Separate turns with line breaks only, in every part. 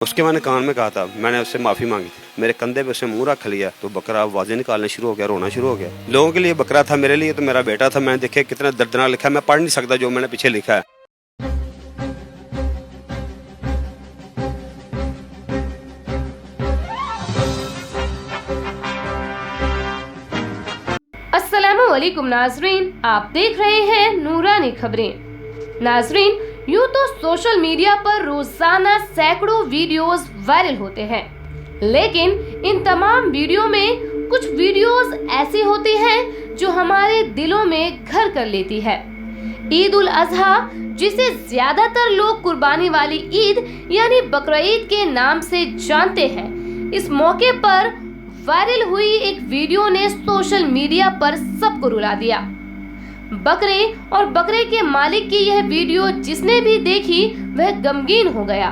اس کے میں نے کان میں کہا تھا، میں نے اس سے معافی مانگی تھی، میرے کندھے پہ اس نے منہ رکھ لیا تو بکرا آوازیں نکالنے شروع ہو گیا، رونا شروع ہو گیا۔ لوگوں کے لیے بکرا تھا، میرے لیے تو میرا بیٹا تھا۔ میں نے دیکھے کتنا دردناک لکھا ہے، میں پڑھ نہیں سکتا جو میں نے پیچھے لکھا ہے۔
السلام علیکم ناظرین، آپ دیکھ رہے ہیں نورانی خبریں۔ ناظرین، یوں تو سوشل میڈیا پر روزانہ سینکڑوں ویڈیوز وائرل ہوتے ہیں، لیکن ان تمام ویڈیو میں کچھ ویڈیوز ایسی ہوتی ہیں جو ہمارے دلوں میں گھر کر لیتی ہے۔ عید الاضحیٰ، جسے زیادہ تر لوگ قربانی والی عید یعنی بقرعید کے نام سے جانتے ہیں، اس موقع پر وائرل ہوئی ایک ویڈیو نے سوشل میڈیا پر سب کو رلا دیا۔ بکرے اور بکرے کے مالک کی یہ ویڈیو جس نے بھی دیکھی وہ غمگین ہو گیا۔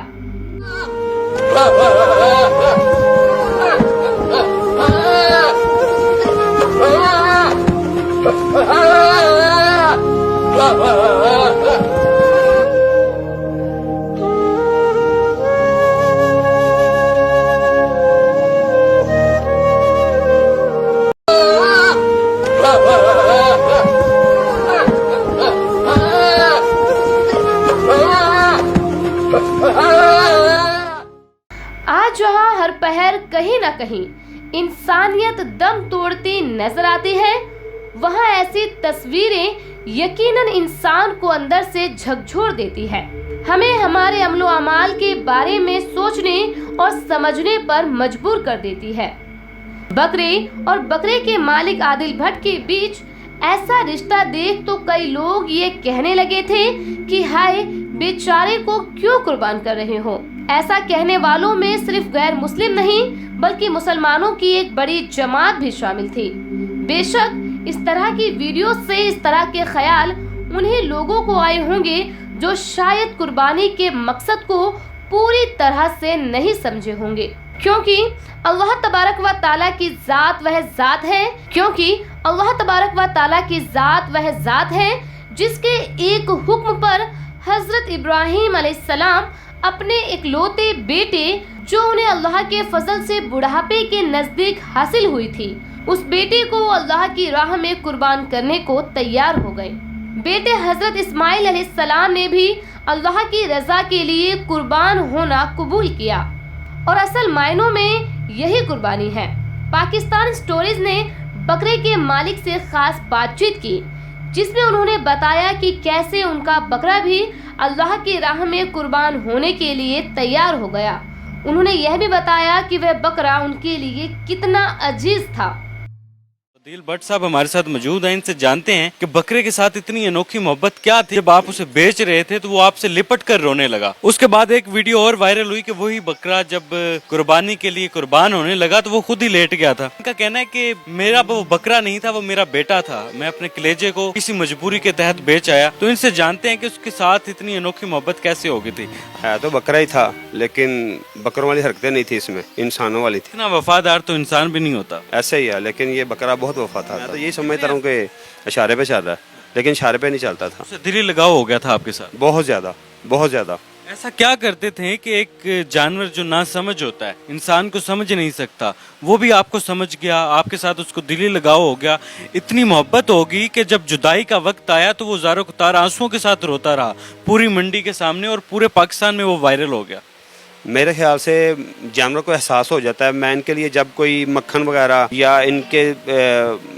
آج جہاں ہر پہر کہیں نہ کہیں انسانیت دم توڑتی نظر آتی ہے، وہاں ایسی تصویریں یقیناً انسان کو اندر سے جھکجھور دیتی ہے، ہمیں ہمارے عمل و اعمال کے بارے میں سوچنے اور سمجھنے پر مجبور کر دیتی ہے۔ بکرے اور بکرے کے مالک عادل بھٹ کے بیچ ایسا رشتہ دیکھ تو کئی لوگ یہ کہنے لگے تھے کہ ہائے بیچارے کو کیوں قربان کر رہے ہو۔ ایسا کہنے والوں میں صرف غیر مسلم نہیں بلکہ مسلمانوں کی ایک بڑی جماعت بھی شامل تھی۔ بے شک اس طرح کی ویڈیو سے اس طرح کے خیال انہیں لوگوں کو آئے ہوں گے جو شاید قربانی کے مقصد کو پوری طرح سے نہیں سمجھے ہوں گے، کیونکہ اللہ تبارک و تعالیٰ کی ذات وہ ذات ہے جس کے ایک حکم پر حضرت ابراہیم علیہ السلام اپنے اکلوتے بیٹے جو انہیں اللہ کے فضل سے بڑھاپے کے نزدیک حاصل ہوئی تھی، اس بیٹے کو اللہ کی راہ میں قربان کرنے کو تیار ہو گئے۔ بیٹے حضرت اسماعیل علیہ السلام نے بھی اللہ کی رضا کے لیے قربان ہونا قبول کیا، اور اصل معنوں میں یہی قربانی ہے۔ پاکستان سٹوریز نے بکرے کے مالک سے خاص بات چیت کی، جس میں انہوں نے بتایا کہ کیسے ان کا بکرا بھی اللہ کی راہ میں قربان ہونے کے لیے تیار ہو گیا۔ انہوں نے یہ بھی بتایا کہ وہ بکرا ان کے لیے کتنا عزیز تھا۔
عادل بھٹ صاحب ہمارے ساتھ موجود ہیں، ان سے جانتے ہیں کہ بکرے کے ساتھ اتنی انوکھی محبت کیا تھی، جب آپ اسے بیچ رہے تھے تو وہ آپ سے لپٹ کر رونے لگا۔ اس کے بعد ایک ویڈیو اور وائرل ہوئی کہ وہی بکرا جب قربانی کے لیے قربان ہونے لگا تو وہ خود ہی لیٹ گیا تھا۔ ان کا کہنا ہے کہ میرا وہ بکرا نہیں تھا، وہ میرا بیٹا تھا، میں اپنے کلیجے کو کسی مجبوری کے تحت بیچ آیا۔ تو ان سے جانتے ہیں کہ اس کے ساتھ اتنی انوکھی محبت کیسے ہو گئی تھی۔
ہے تو بکرا ہی تھا لیکن بکروں والی حرکتیں نہیں تھی، اس میں انسانوں والی تھی۔
اتنا وفادار تو انسان بھی نہیں ہوتا۔
ایسے ہی ہے، لیکن یہ بکرا بہت وفادار تھا۔ میں تو یہی سمجھتا ہوں کہ اشارے پہ چل رہا ہے، لیکن اشارے پہ نہیں چلتا تھا۔
اسے دلی لگاؤ ہو گیا تھا آپ کے ساتھ؟
بہت زیادہ، بہت زیادہ۔
ایسا کیا کرتے تھے کہ ایک جانور جو نہ سمجھ ہوتا ہے، انسان کو سمجھ نہیں سکتا، وہ بھی آپ کو سمجھ گیا، آپ کے ساتھ اس کو دلی لگاؤ ہو گیا، اتنی محبت ہوگی کہ جب جدائی کا وقت آیا تو وہ زاروں قطار آنسوؤں کے ساتھ روتا رہا پوری منڈی کے سامنے، اور پورے پاکستان میں وہ وائرل ہو گیا۔
میرے خیال سے جانور کو احساس ہو جاتا ہے۔ میں ان کے لیے جب کوئی مکھن وغیرہ یا ان کے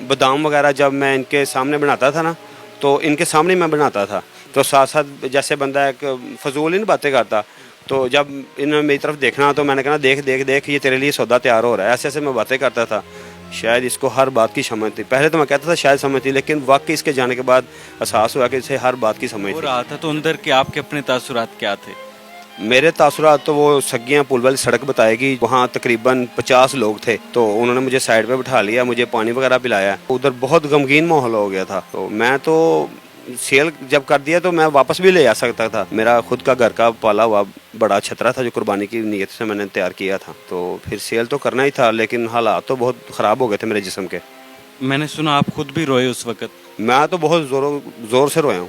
بادام وغیرہ جب میں ان کے سامنے بناتا تھا نا، تو ان کے سامنے میں بناتا تھا، تو ساتھ ساتھ جیسے بندہ ایک فضول ان باتیں کرتا، تو جب انہوں نے میری طرف دیکھنا تو میں نے کہا دیکھ دیکھ دیکھ، یہ تیرے لیے سودا تیار ہو رہا ہے، ایسے ایسے میں باتیں کرتا تھا۔ شاید اس کو ہر بات کی سمجھ تھی، پہلے تو میں کہتا تھا شاید سمجھ تھی، لیکن واقعی اس کے جانے کے بعد احساس ہوا کہ اسے ہر بات کی سمجھ
ہو
تھی۔
رہا تھا تو اندر کے آپ کے اپنے تاثرات کیا تھے؟
میرے تاثرات تو وہ سگیاں پل والی سڑک بتائے گی، وہاں تقریباً 50 لوگ تھے، تو انہوں نے مجھے سائڈ پہ بٹھا لیا، مجھے پانی وغیرہ پلایا۔ ادھر بہت غمگین ماحول ہو گیا تھا، تو میں تو سیل جب کر دیا تو میں واپس بھی لے آ سکتا تھا۔ میرا خود کا گھر کا پالا ہوا بڑا چھترا تھا جو قربانی کی نیت سے میں نے تیار کیا تھا، تو پھر سیل تو کرنا ہی تھا، لیکن حالات تو بہت خراب ہو گئے تھے میرے جسم کے۔
میں نے سنا آپ خود بھی روئے اس وقت؟
میں تو بہت زور سے رویا ہوں۔